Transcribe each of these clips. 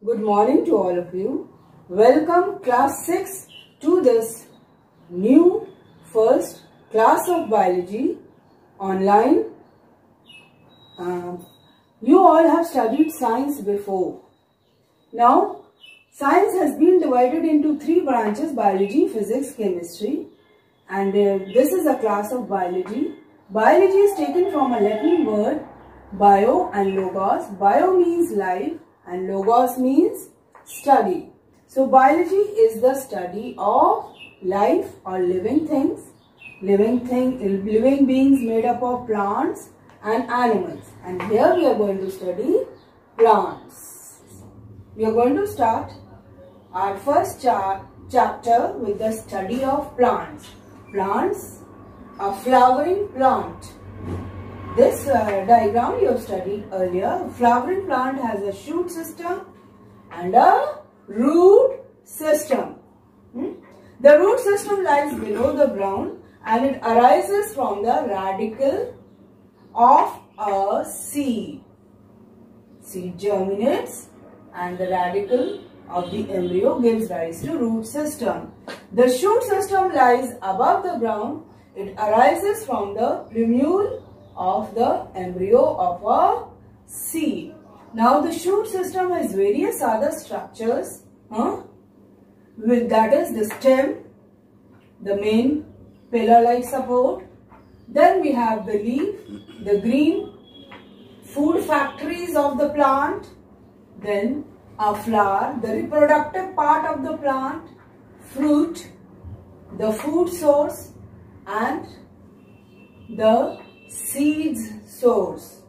Good morning to all of you. Welcome class 6 to this new first class of biology online. You all have studied science before. Now, science has been divided into three branches: biology, physics, chemistry. And this is a class of biology. Biology is taken from a Latin word bio and logos. Bio means life and logos means study. So biology is the study of life or living things, living beings made up of plants and animals. And here we are going to study plants. We are going to start our first chapter with the study of plants. Plants, a flowering plant. This diagram you have studied earlier. A flowering plant has a shoot system and a root system. The root system lies below the ground and it arises from the radicle of a seed. Seed germinates and the radicle of the embryo gives rise to root system. The shoot system lies above the ground. It arises from the plumule of the embryo of a seed. Now the shoot system has various other structures. That is the stem, the main pillar-like support. Then we have the leaf, the green food factories of the plant. Then a flower, the reproductive part of the plant, fruit, the food source, and the seeds source.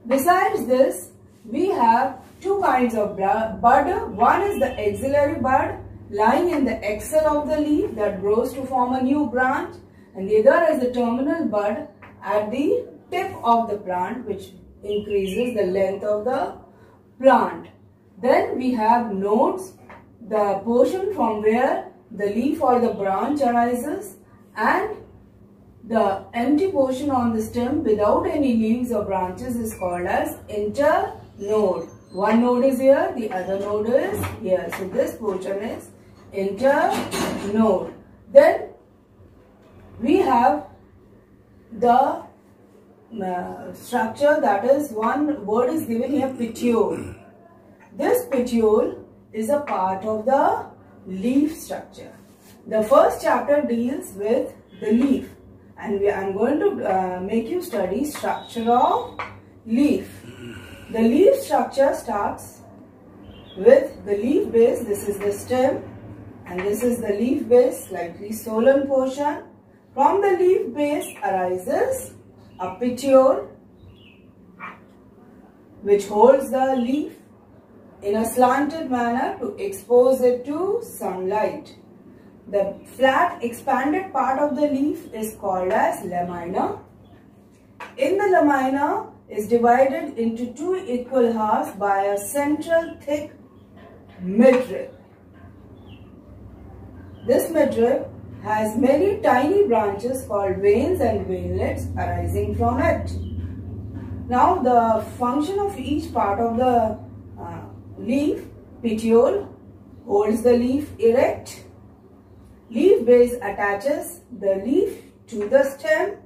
Besides this, we have two kinds of bud. One is the axillary bud lying in the axil of the leaf that grows to form a new branch, and the other is the terminal bud at the tip of the plant, which increases the length of the plant. Then we have nodes, the portion from where the leaf or the branch arises, and the empty portion on the stem without any leaves or branches is called as internode. One node is here, the other node is here. So this portion is internode. Then we have the structure, that is, one word is given here, petiole. This petiole is a part of the leaf structure. The first chapter deals with the leaf, and I am going to make you study structure of leaf. The leaf structure starts with the leaf base. This is the stem and this is the leaf base, slightly swollen portion. From the leaf base arises a petiole which holds the leaf in a slanted manner to expose it to sunlight. The flat expanded part of the leaf is called as lamina. In the lamina is divided into two equal halves by a central thick midrib. This midrib has many tiny branches called veins and veinlets arising from it. Now the function of each part of the leaf: petiole holds the leaf erect. Leaf base attaches the leaf to the stem.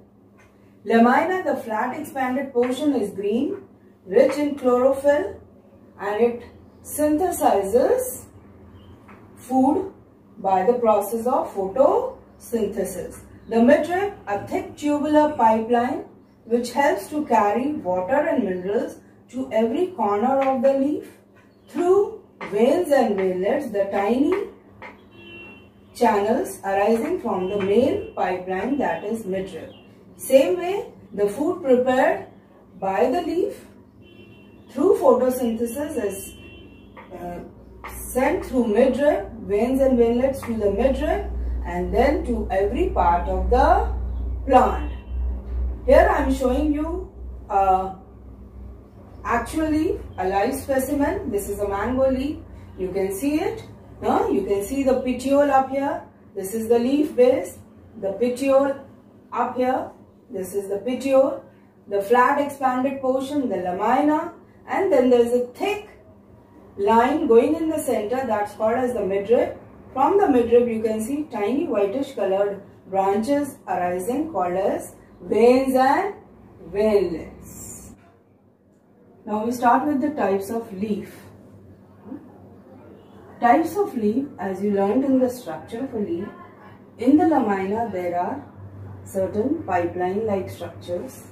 Lamina, the flat expanded portion, is green, rich in chlorophyll, and it synthesizes food by the process of photosynthesis. The midrib, a thick tubular pipeline which helps to carry water and minerals to every corner of the leaf. Through veins and veinlets, the tiny channels arising from the main pipeline, that is midrib. Same way, the food prepared by the leaf through photosynthesis is sent through midrib, veins and veinlets to the midrib, and then to every part of the plant. Here I am showing you actually a live specimen. This is a mango leaf. You can see it. You can see the petiole up here. This is the leaf base. The petiole up here. This is the petiole. The flat expanded portion, the lamina, and then there is a thick line going in the center, that's called as the midrib. From the midrib you can see tiny whitish colored branches arising called as veins and veinlets. Now we start with the types of leaf. Types of leaf, as you learned in the structure of a leaf, in the lamina there are certain pipeline-like structures.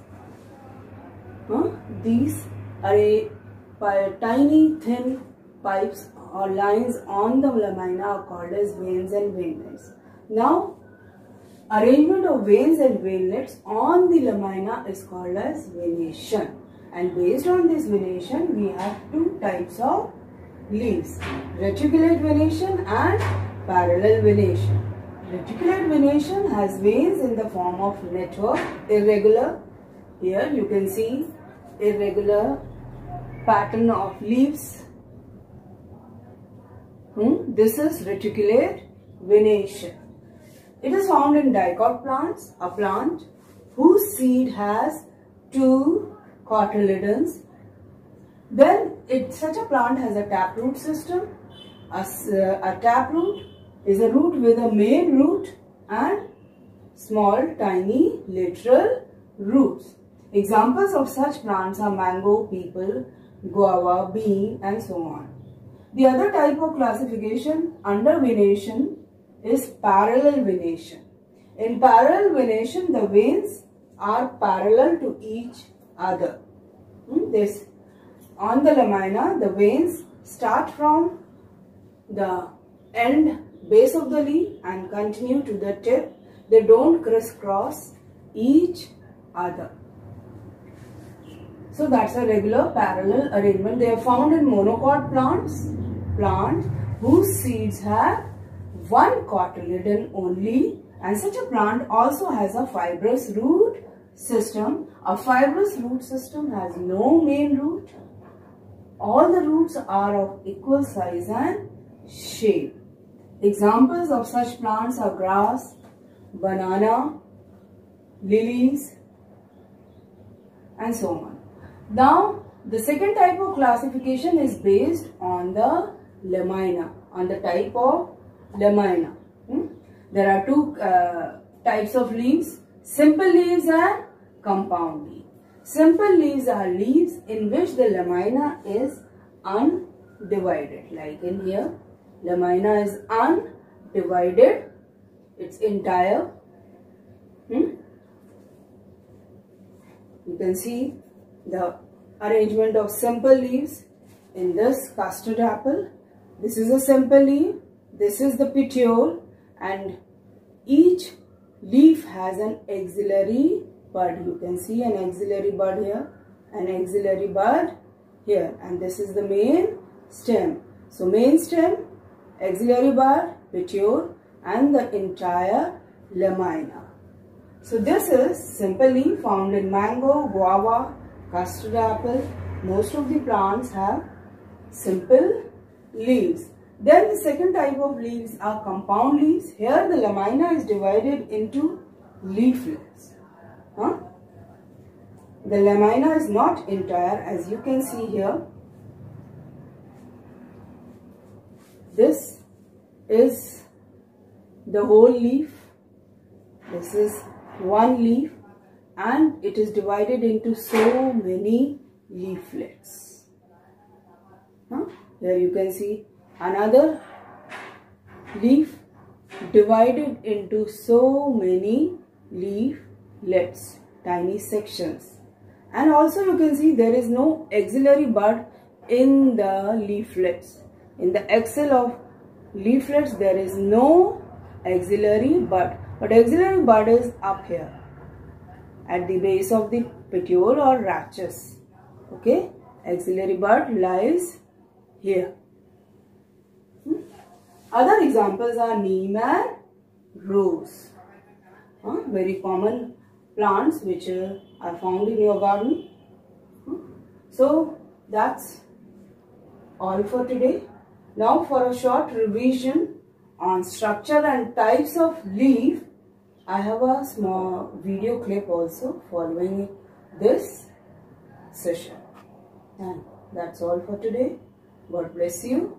These are tiny thin pipes or lines on the lamina are called as veins and veinlets. Now, arrangement of veins and veinlets on the lamina is called as venation. And based on this venation, we have two types of leaves: reticulate venation and parallel venation. Reticulate venation has veins in the form of network, irregular. Here you can see irregular pattern of leaves. This is reticulate venation. It is found in dicot plants, a plant whose seed has two cotyledons. Then such a plant has a taproot system. A taproot is a root with a main root and small tiny lateral roots. Examples of such plants are mango, peepal, guava, bean and so on. The other type of classification under venation is parallel venation. In parallel venation, the veins are parallel to each other. On the lamina, the veins start from the end base of the leaf and continue to the tip. They don't crisscross each other. So that's a regular parallel arrangement. They are found in monocot plants whose seeds have one cotyledon only, and such a plant also has a fibrous root system. A fibrous root system has no main root. All the roots are of equal size and shape. Examples of such plants are grass, banana, lilies and so on. Now, the second type of classification is based on the lamina, on the type of lamina. There are two types of leaves: simple leaves and compound leaves. Simple leaves are leaves in which the lamina is undivided. Like in here, lamina is undivided, it's entire. You can see the arrangement of simple leaves in this custard apple. This is a simple leaf, this is the petiole, and each leaf has an axillary bud. You can see an axillary bud here, an axillary bud here, and this is the main stem. So main stem, axillary bud, petiole and the entire lamina. So this is simple leaf found in mango, guava, custard apple. Most of the plants have simple leaves. Then the second type of leaves are compound leaves. Here the lamina is divided into leaflets. The lamina is not entire, as you can see here. This is the whole leaf. This is one leaf and it is divided into so many leaflets. Here you can see another leaf divided into so many leaflets, tiny sections. And also you can see there is no axillary bud in the leaflets. In the axil of leaflets there is no axillary bud, but axillary bud is up here at the base of the petiole or rachis. Okay, axillary bud lies here. Other examples are neem and rose. Very common plants which are found in your garden. So that's all for today. Now for a short revision on structure and types of leaf, I have a small video clip also following this session. And that's all for today. God bless you.